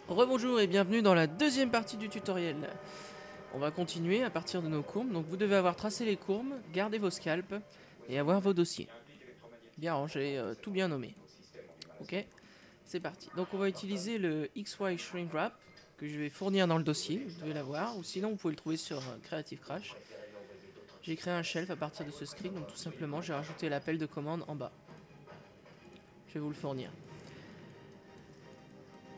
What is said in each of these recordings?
Rebonjour et bienvenue dans la deuxième partie du tutoriel. On va continuer à partir de nos courbes. Donc vous devez avoir tracé les courbes, garder vos scalps et avoir vos dossiers. Bien rangé, tout bien nommé. Ok, c'est parti. Donc on va utiliser le XY Shrink Wrap que je vais fournir dans le dossier, vous devez l'avoir, ou sinon vous pouvez le trouver sur Creative Crash. J'ai créé un shelf à partir de ce script, donc tout simplement j'ai rajouté l'appel de commande en bas. Je vais vous le fournir.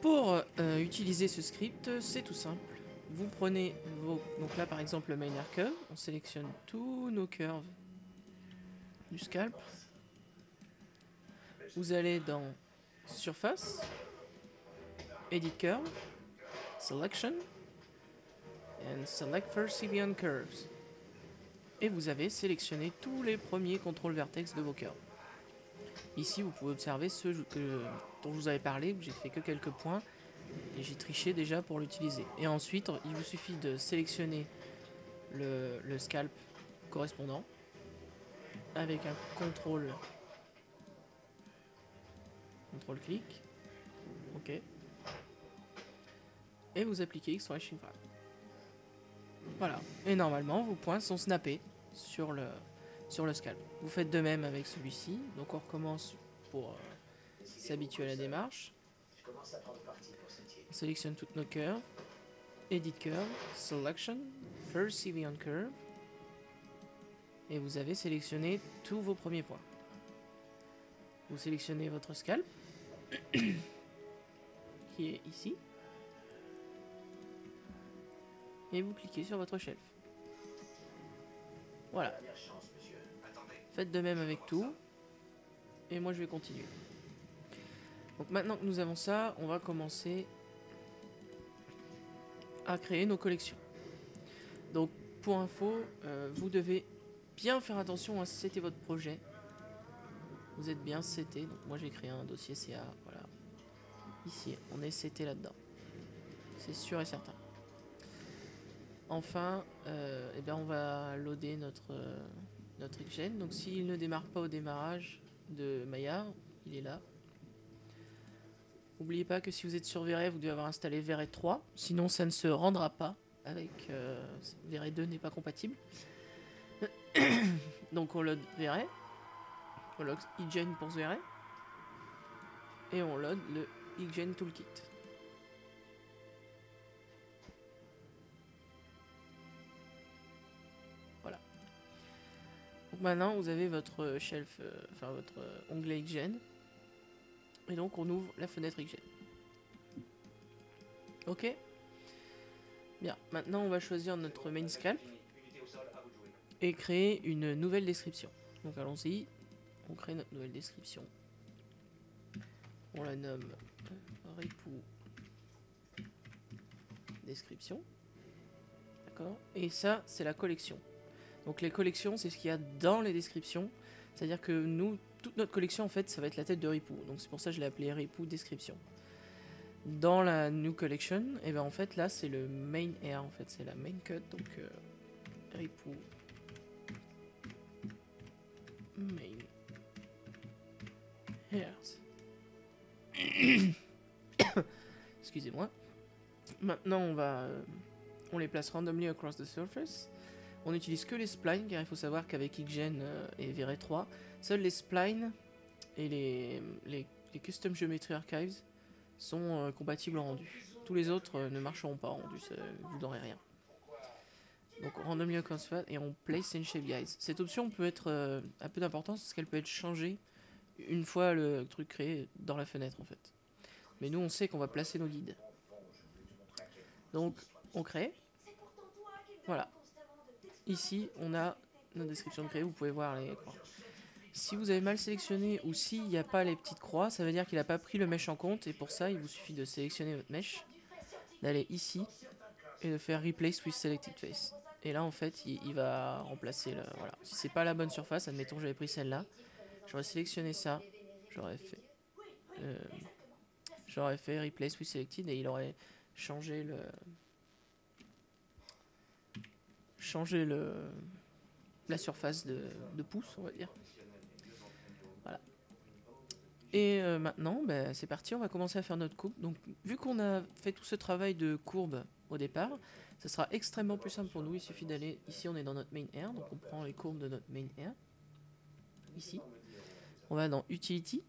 Pour utiliser ce script, c'est tout simple. Vous prenez vos... Donc là par exemple le main hair curve, on sélectionne tous nos curves du scalp. Vous allez dans Surface, Edit Curve, Selection, and Select First CVN Curves. Et vous avez sélectionné tous les premiers contrôles vertex de vos curves. Ici vous pouvez observer ceux dont je vous avais parlé, où j'ai fait que quelques points, et j'ai triché déjà pour l'utiliser. Et ensuite il vous suffit de sélectionner le scalp correspondant avec un contrôle clic, ok, et vous appliquez XY Shrink Wrap. Voilà, et normalement vos points sont snappés sur le scalp. Vous faites de même avec celui-ci, donc on recommence pour s'habituer à la démarche. On sélectionne toutes nos curves, Edit Curve, Selection, First CVN Curve, et vous avez sélectionné tous vos premiers points. Vous sélectionnez votre scalp, qui est ici, et vous cliquez sur votre shelf. Voilà. Faites de même avec tout, et moi je vais continuer. Donc maintenant que nous avons ça, on va commencer à créer nos collections. Donc pour info, vous devez bien faire attention à setter votre projet. Vous êtes bien seté, donc moi j'ai créé un dossier CA, voilà. Ici, on est seté là-dedans. C'est sûr et certain. Enfin, eh bien on va loader notre XGen. Donc s'il ne démarre pas au démarrage de Maya, il est là. N'oubliez pas que si vous êtes sur V-Ray, vous devez avoir installé V-Ray 3, sinon ça ne se rendra pas avec V-Ray 2 n'est pas compatible. Donc on load V-Ray, on load XGen pour V-Ray, et on load le XGen Toolkit. Voilà. Donc maintenant vous avez votre shelf, enfin votre onglet XGen, et donc on ouvre la fenêtre XGen. Ok. Bien, maintenant on va choisir notre main scalp et créer une nouvelle description. Donc allons-y, on crée notre nouvelle description. On la nomme Ripou description. D'accord. Et ça, c'est la collection. Donc les collections, c'est ce qu'il y a dans les descriptions. C'est-à-dire que nous, toute notre collection, en fait, ça va être la tête de Ripou. Donc c'est pour ça que je l'ai appelé Ripou description. Dans la new collection, et ben en fait là c'est le main hair, en fait c'est la main cut, donc Ripou main hairs. Excusez-moi. Maintenant on les place randomly across the surface. On n'utilise que les splines car il faut savoir qu'avec XGen et V-Ray 3, seuls les splines et les custom geometry archives sont compatibles en rendu. Tous les autres ne marcheront pas en rendu, vous n'aurez rien. Donc randomly across surface et on place in shape guides. Cette option peut être un peu d'importance parce qu'elle peut être changée une fois le truc créé dans la fenêtre en fait. Mais nous on sait qu'on va placer nos guides. Donc on crée. Voilà. Ici on a notre description de créer, vous pouvez voir les croix. Si vous avez mal sélectionné ou s'il n'y a pas les petites croix, ça veut dire qu'il n'a pas pris le mesh en compte et pour ça il vous suffit de sélectionner votre mesh, d'aller ici et de faire replace with selected face. Et là en fait il va remplacer le... Voilà. Si c'est pas la bonne surface, admettons que j'avais pris celle-là, j'aurais sélectionné ça, j'aurais fait replace with selected et il aurait changé la surface de pouce, on va dire. Voilà. Et maintenant, bah, c'est parti, on va commencer à faire notre coupe. Donc, vu qu'on a fait tout ce travail de courbe au départ, ce sera extrêmement plus simple pour nous. Il suffit d'aller, ici on est dans notre main air, donc on prend les courbes de notre main air, ici. On va dans Utility,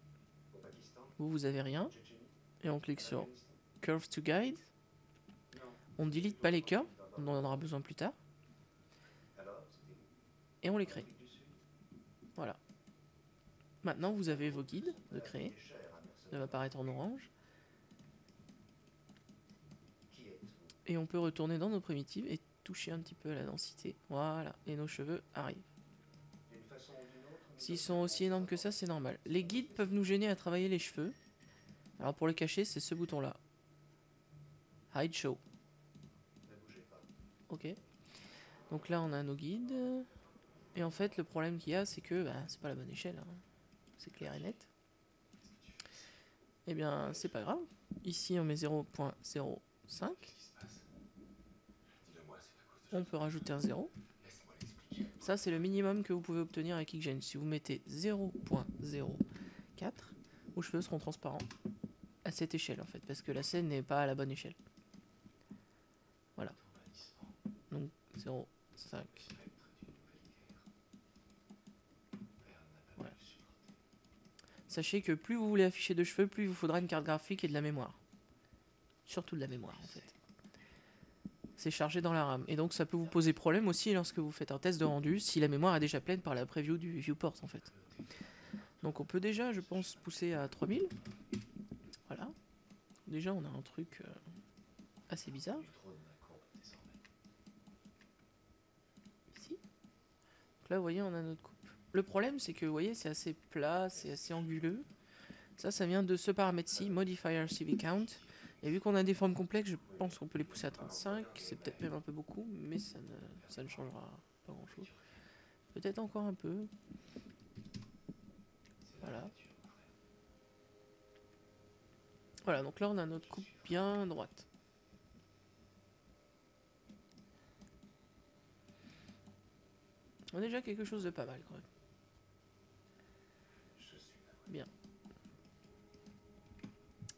vous avez rien, et on clique sur Curve to Guide. On ne delete pas les curves, on en aura besoin plus tard. Et on les crée. Voilà. Maintenant, vous avez vos guides de créer. Ça va apparaître en orange. Et on peut retourner dans nos primitives et toucher un petit peu à la densité. Voilà. Et nos cheveux arrivent. S'ils sont aussi énormes que ça, c'est normal. Les guides peuvent nous gêner à travailler les cheveux. Alors pour les cacher, c'est ce bouton-là. Hide Show. Ok. Donc là, on a nos guides. Et en fait, le problème qu'il y a, c'est que bah, c'est pas la bonne échelle. Hein. C'est clair et net. Eh bien, c'est pas grave. Ici, on met 0.05. On peut rajouter un 0. Ça, c'est le minimum que vous pouvez obtenir avec Xgen. Si vous mettez 0.04, vos cheveux seront transparents à cette échelle, en fait, parce que la scène n'est pas à la bonne échelle. Voilà. Donc, 0.5. Voilà. Sachez que plus vous voulez afficher de cheveux, plus il vous faudra une carte graphique et de la mémoire. Surtout de la mémoire, en fait. C'est chargé dans la RAM. Et donc ça peut vous poser problème aussi lorsque vous faites un test de rendu, si la mémoire est déjà pleine par la preview du viewport, en fait. Donc on peut déjà, je pense, pousser à 3000. Voilà. Déjà, on a un truc assez bizarre. Ici. Donc là, vous voyez, on a notre coupe. Le problème, c'est que, vous voyez, c'est assez plat, c'est assez anguleux. Ça vient de ce paramètre-ci, Modifier CV Count. Et vu qu'on a des formes complexes, je pense qu'on peut les pousser à 35. C'est peut-être même un peu beaucoup, mais ça ne changera pas grand-chose. Peut-être encore un peu. Voilà. Voilà, donc là, on a notre coupe bien droite. On a déjà quelque chose de pas mal, quand même. Bien.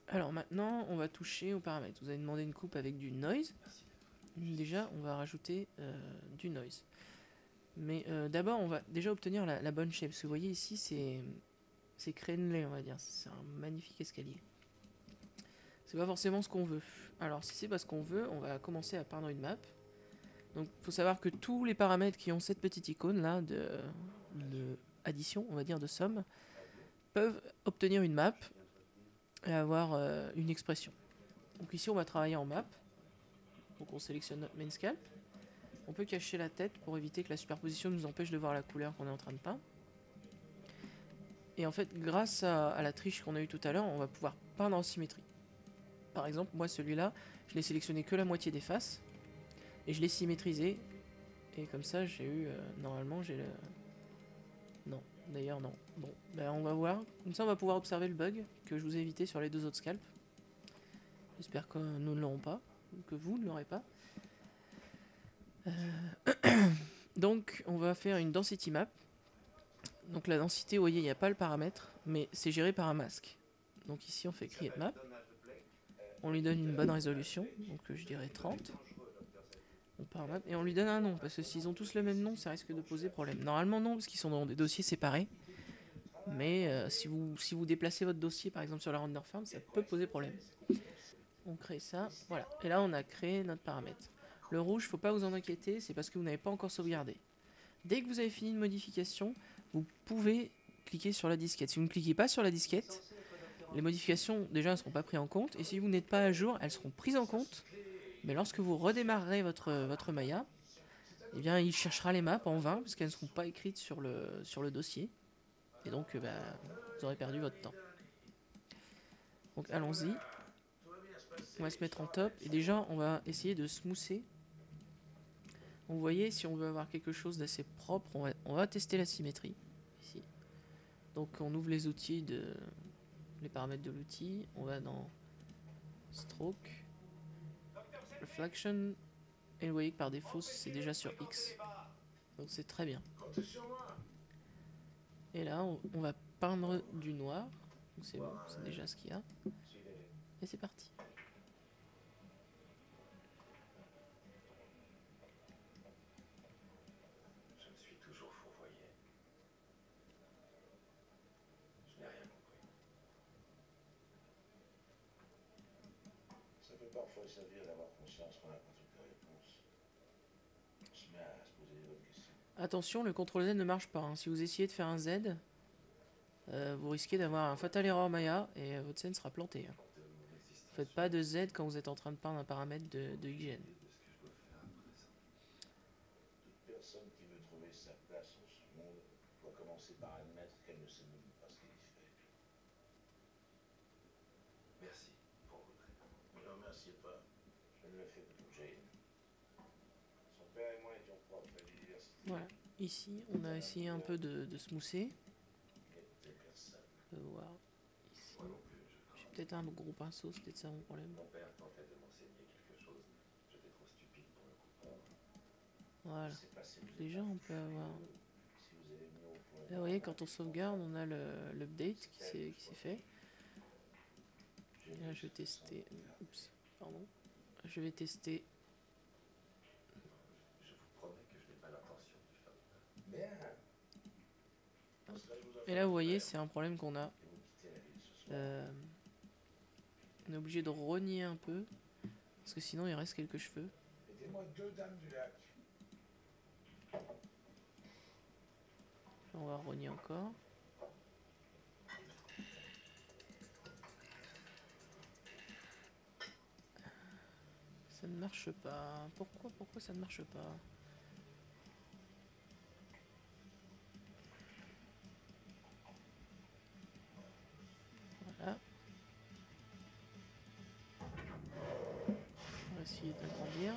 Alors maintenant, on va toucher aux paramètres. Vous avez demandé une coupe avec du noise. Déjà, on va rajouter du noise. Mais d'abord, on va déjà obtenir la bonne shape. Parce que vous voyez ici, c'est crénelé, on va dire. C'est un magnifique escalier. C'est pas forcément ce qu'on veut. Alors, si c'est pas ce qu'on veut, on va commencer à peindre une map. Donc, il faut savoir que tous les paramètres qui ont cette petite icône là de addition, on va dire de somme, peuvent obtenir une map et avoir une expression. Donc ici, on va travailler en map. Donc on sélectionne notre main scalp. On peut cacher la tête pour éviter que la superposition nous empêche de voir la couleur qu'on est en train de peindre. Et en fait, grâce à la triche qu'on a eue tout à l'heure, on va pouvoir peindre en symétrie. Par exemple, moi celui-là, je l'ai sélectionné que la moitié des faces. Et je l'ai symétrisé. Et comme ça, j'ai eu... normalement, j'ai le... Non, d'ailleurs non. Bon, ben on va voir. Comme ça, on va pouvoir observer le bug que je vous ai évité sur les deux autres scalps. J'espère que nous ne l'aurons pas. Ou que vous ne l'aurez pas. Donc, on va faire une density map. Donc la densité, vous voyez, il n'y a pas le paramètre, mais c'est géré par un masque. Donc ici, on fait create map. On lui donne une bonne résolution, donc je dirais 30. On part map, et on lui donne un nom, parce que s'ils ont tous le même nom, ça risque de poser problème. Normalement non, parce qu'ils sont dans des dossiers séparés. Mais si vous déplacez votre dossier, par exemple sur la render farm, ça peut poser problème. On crée ça, voilà. Et là, on a créé notre paramètre. Le rouge, faut pas vous en inquiéter, c'est parce que vous n'avez pas encore sauvegardé. Dès que vous avez fini une modification, vous pouvez cliquer sur la disquette. Si vous ne cliquez pas sur la disquette, les modifications, déjà, ne seront pas prises en compte. Et si vous n'êtes pas à jour, elles seront prises en compte. Mais lorsque vous redémarrerez votre Maya, eh bien, il cherchera les maps en vain, parce qu'elles ne seront pas écrites sur le dossier. Et donc, vous aurez perdu votre temps. Donc, allons-y. On va se mettre en top. Et déjà, on va essayer de smoother. Vous voyez, si on veut avoir quelque chose d'assez propre, on va tester la symétrie. Ici. Donc, on ouvre les outils, les paramètres de l'outil. On va dans Stroke, Reflection. Et vous voyez que par défaut, c'est déjà sur X. Donc, c'est très bien. Et là, on va peindre du noir. Donc c'est bon, c'est déjà ce qu'il y a. Et c'est parti. Je me suis toujours fourvoyé. Je n'ai rien compris. Ça peut parfois servir d'avoir conscience qu'on n'a pas toutes les réponses. On se met à se poser des bonnes questions. Attention, le CTRL Z ne marche pas. Hein. Si vous essayez de faire un Z, vous risquez d'avoir un fatal error Maya et votre scène sera plantée. Hein. Faites pas de Z quand vous êtes en train de peindre un paramètre de hygiène. Toute personne qui veut trouver sa place dans ce monde doit commencer par admettre qu'elle ne sait même pas ce qu'elle y fait. Merci pour votre aide. Ne me remerciez pas. Je ne le fais que pour Jane. Son père et moi étions profs à l'université. Voilà. Ici, on a essayé un peu de smoother. On peut voir ici. J'ai peut-être un gros pinceau, c'est peut-être ça mon problème. Mon père tentait de m'enseigner quelque chose. J'étais trop stupide pour le comprendre. Voilà. Déjà, on peut avoir... Là, vous voyez, quand on sauvegarde, on a l'update qui s'est fait. Et là, je vais tester... Oups, pardon. Je vais tester... Je vous promets que je n'ai pas l'intention de faire de mal. Et là, vous voyez, c'est un problème qu'on a. On est obligé de rogner un peu. Parce que sinon, il reste quelques cheveux. Mettez-moi 2 dames du lac. On va rogner encore. Ça ne marche pas. Pourquoi ça ne marche pas? Voilà. On va essayer d'agrandir.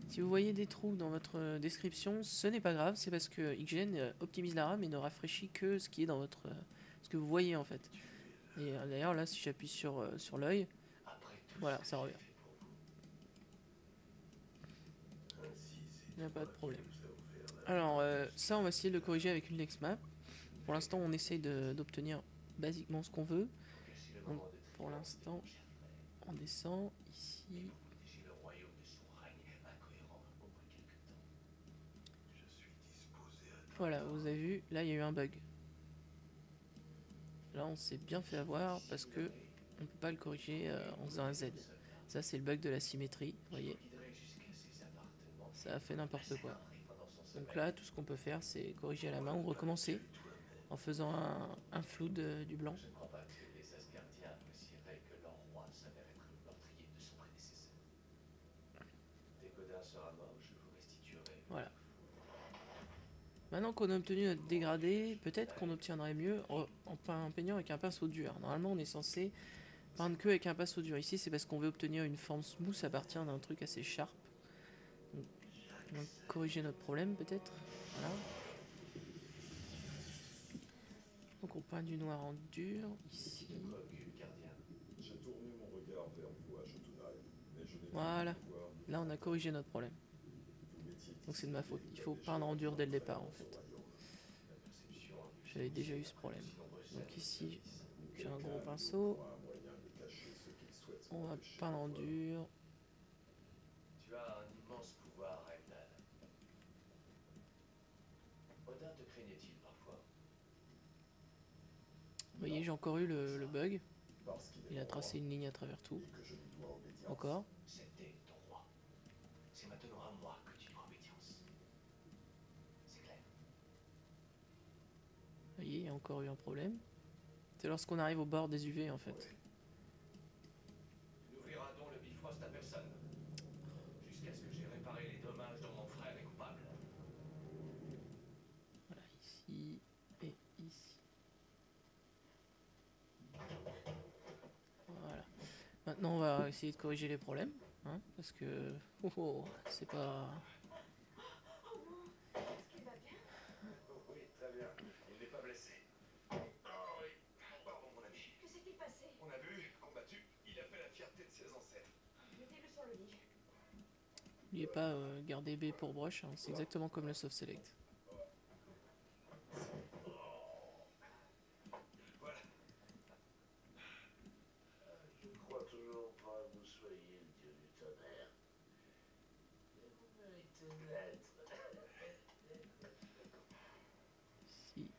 Si vous voyez des trous dans votre description, ce n'est pas grave, c'est parce que Xgen optimise la RAM et ne rafraîchit que ce qui est dans votre... ce que vous voyez en fait. Et d'ailleurs là, si j'appuie sur l'œil, voilà, ça revient. Il n'y a pas de problème. Alors ça, on va essayer de le corriger avec une LexMap. Pour l'instant, on essaye d'obtenir basiquement ce qu'on veut. Donc pour l'instant, on descend ici. Voilà, vous avez vu, là il y a eu un bug. Là on s'est bien fait avoir parce que on peut pas le corriger en faisant un Z. Ça c'est le bug de la symétrie, vous voyez. Ça a fait n'importe quoi. Donc là tout ce qu'on peut faire c'est corriger à la main ou recommencer en faisant un flou du blanc. Je ne crois pas que les Asgardiens apprécieraient que leur roi s'avère être le meurtrier de son prédécesseur. Dès qu'Odin sera mort, je vous restituerai. Voilà. Maintenant qu'on a obtenu notre dégradé, peut-être qu'on obtiendrait mieux en peignant avec un pinceau dur. Normalement, on est censé peindre que avec un pinceau dur. Ici, c'est parce qu'on veut obtenir une forme smooth à partir d'un truc assez sharp. Donc corriger notre problème, peut-être. Voilà. Donc on peint du noir en dur, ici. Voilà. Là, on a corrigé notre problème. Donc c'est de ma faute. Il faut peindre en dur dès le départ, en fait. J'avais déjà eu ce problème. Donc ici, j'ai un gros pinceau. On va peindre en dur. Tu as un immense pouvoir, Heimdall. Odin te craignait-il parfois? Vous voyez, j'ai encore eu le bug. Il a tracé une ligne à travers tout. Encore. C'était ton roi. C'est maintenant à moi que tu dois obédience. C'est clair. Vous voyez, il y a encore eu un problème. C'est lorsqu'on arrive au bord des UV, en fait. Tu n'ouvriras donc le Bifrost à personne. Jusqu'à ce que j'ai réparé les dommages dont mon frère est coupable. Voilà, ici et ici. Voilà. Maintenant, on va essayer de corriger les problèmes. Hein, parce que... c'est pas... Est-ce qu'il va bien? Oui, très bien. Il n'est pas blessé. Oh oui. Pardon, mon ami. Que s'est-il passé? On a vu, combattu, il a fait la fierté de ses ancêtres. Mettez-le sur le lit. N'oubliez pas garder B pour brush, hein, c'est exactement comme le soft select. Je crois toujours pas que vous soyez le dieu du tonnerre. Mais vous méritez d'être. Si.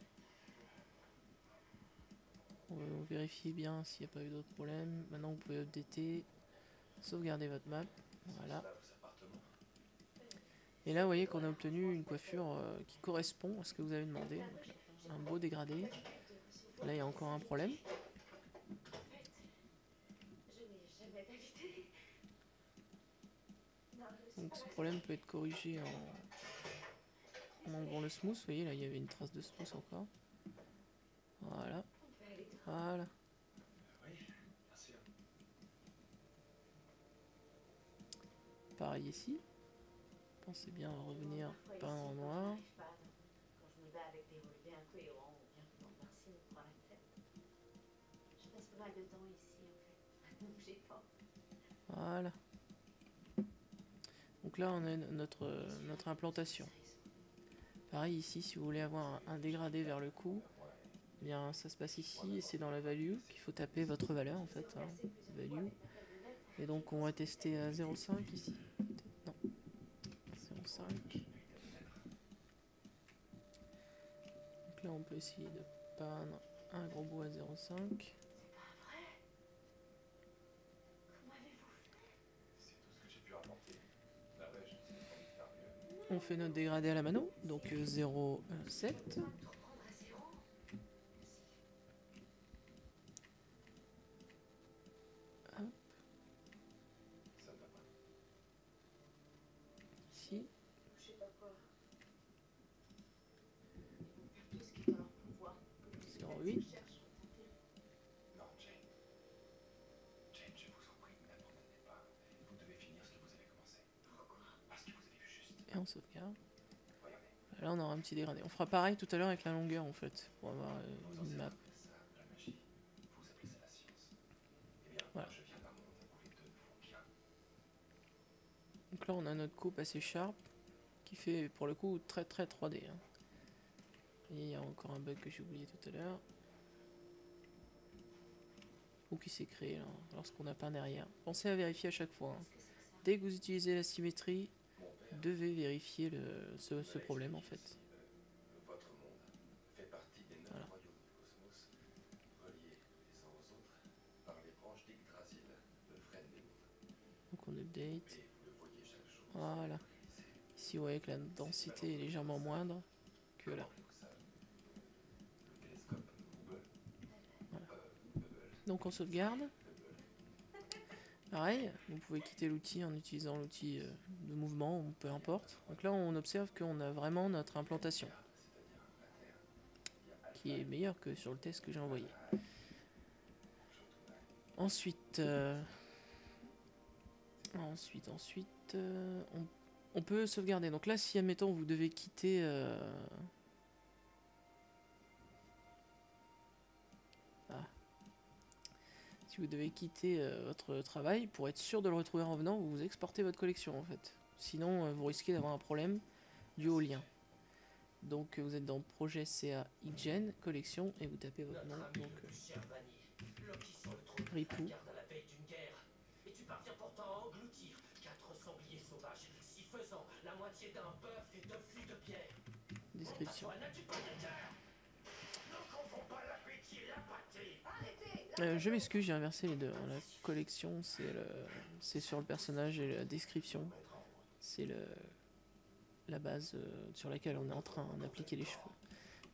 On va vérifier bien s'il n'y a pas eu d'autres problèmes. Maintenant, vous pouvez updater, sauvegarder votre map. Voilà. Et là, vous voyez qu'on a obtenu une coiffure qui correspond à ce que vous avez demandé. Donc, là, un beau dégradé. Là, il y a encore un problème. Donc, ce problème peut être corrigé en enlevant le smooth. Vous voyez, là, il y avait une trace de smooth encore. Voilà. Voilà. Pareil ici. Pensez bien à revenir peint en noir. Voilà. Donc là, on a notre implantation. Pareil ici, si vous voulez avoir un dégradé vers le cou, eh bien ça se passe ici et c'est dans la value qu'il faut taper votre valeur en fait. Hein, value. Et donc on va tester à 0,5 ici. Non. 0,5. Donc là on peut essayer de peindre un gros bout à 0,5. On fait notre dégradé à la mano, donc 0,7. Ici. 0,8. Non, Jane. Jane, je vous en prie, n'abandonnez pas. Vous devez finir ce que vous avez commencé. Pourquoi? Parce que vous avez vu juste. Et on sauvegarde. Là on aura un petit dégradé. On fera pareil tout à l'heure avec la longueur en fait, pour avoir une map. Voilà. Donc là on a notre coupe assez sharp, qui fait pour le coup très 3D. Hein. Et il y a encore un bug que j'ai oublié tout à l'heure. Ou qui s'est créé là, lorsqu'on n'a pas derrière. Pensez à vérifier à chaque fois. Hein. Dès que vous utilisez la symétrie, devez vérifier ce problème en fait. Votre monde fait partie des 9 royaumes du cosmos, reliés les uns aux autres par les branches d'Yggdrasil, le frêne des mondes. Donc on update. Voilà. Ici vous voyez que la densité est légèrement moindre que là. Voilà. Donc on sauvegarde. Pareil, vous pouvez quitter l'outil en utilisant l'outil de mouvement, ou peu importe. Donc là, on observe qu'on a vraiment notre implantation, qui est meilleure que sur le test que j'ai envoyé. Ensuite, on peut sauvegarder. Donc là, si admettons vous devez quitter... Si vous devez quitter votre travail, pour être sûr de le retrouver en revenant, vous exportez votre collection en fait. Sinon, vous risquez d'avoir un problème dû au lien. Donc vous êtes dans projet CA Xgen, collection, et vous tapez votre nom. Donc Ripou. Et tu parviens pourtant à engloutir 4 sangliers sauvages, si faisant la moitié d'un bœuf et 2 fûts de pierre. Description. N'as-tu pas de cœur? Ne confonds pas l'appétit et l'apathie. Je m'excuse, j'ai inversé les deux. La collection, c'est sur le personnage, et la description, c'est la base sur laquelle on est en train d'appliquer les cheveux.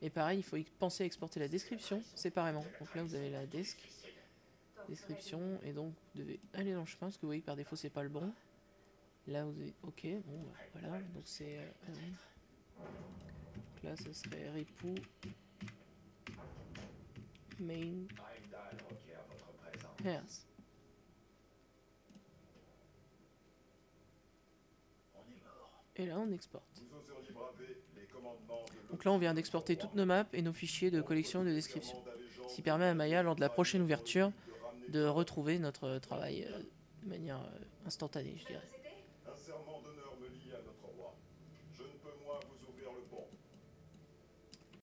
Et pareil, il faut penser à exporter la description séparément. Donc là, vous avez la description, et donc vous devez aller dans le chemin, parce que vous voyez que par défaut, c'est pas le bon. Là, vous avez OK, bon, bah, voilà, donc c'est... donc là, ce serait Ripou Main Hairs. Et là, on exporte. Donc là, on vient d'exporter toutes nos maps et nos fichiers de collection et de description. Ce qui permet à Maya, lors de la prochaine ouverture, de retrouver notre travail de manière instantanée, je dirais.